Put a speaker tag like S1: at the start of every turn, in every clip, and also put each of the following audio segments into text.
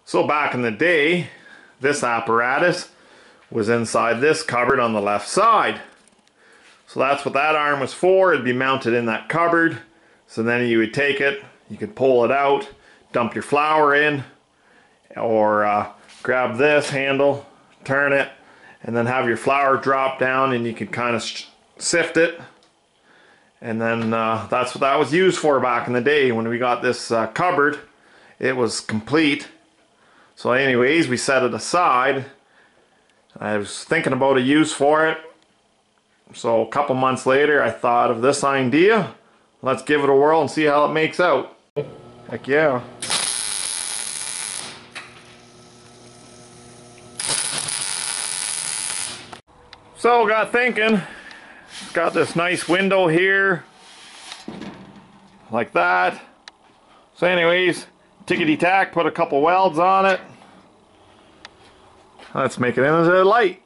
S1: So back in the day, this apparatus was inside this cupboard on the left side. So that's what that arm was for. It'd be mounted in that cupboard. So then you would take it, you could pull it out, dump your flour in, or grab this handle, turn it, and then have your flour drop down, and you could kind of sift it. And then that's what that was used for back in the day. When we got this cupboard, it was complete. So anyways, we set it aside. I was thinking about a use for it. So a couple months later, I thought of this idea. Let's give it a whirl and see how it makes out. Heck yeah. So got thinking, got this nice window here, like that. So anyways, tickety-tack, put a couple welds on it. Let's make it into a light.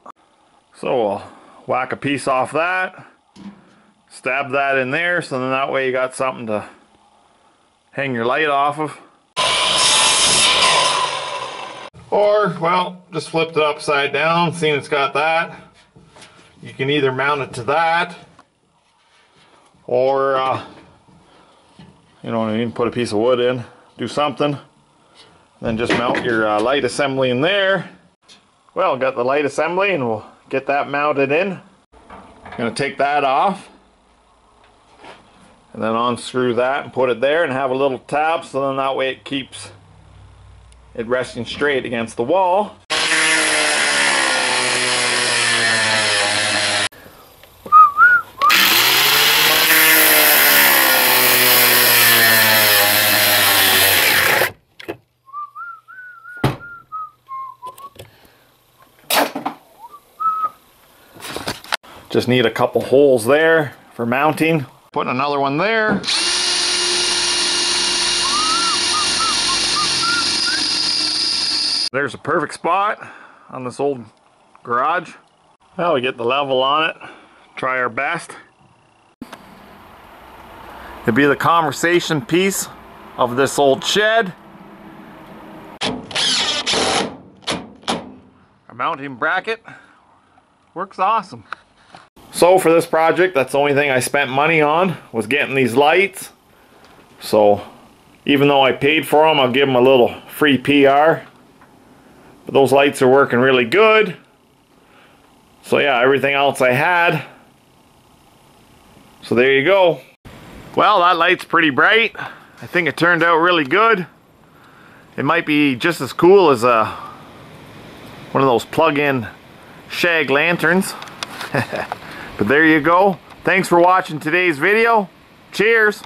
S1: So we'll whack a piece off that, stab that in there, so then that way you got something to hang your light off of. Or, well, just flip it upside down, seeing it's got that. You can either mount it to that, or you know what I mean, put a piece of wood in, do something, then just mount your light assembly in there. Well, got the light assembly, and we'll get that mounted in. Gonna take that off, and then unscrew that and put it there, and have a little tab, so then that way it keeps it resting straight against the wall. Just need a couple holes there for mounting. Put another one there. There's a perfect spot on this old garage. Well, we get the level on it. Try our best. It'd be the conversation piece of this old shed. Our mounting bracket works awesome. So for this project, that's the only thing I spent money on, was getting these lights. So even though I paid for them, I'll give them a little free PR. But those lights are working really good. So yeah, everything else I had. So there you go. Well, that light's pretty bright. I think it turned out really good. It might be just as cool as one of those plug-in shag lanterns. But there you go. Thanks for watching today's video. Cheers.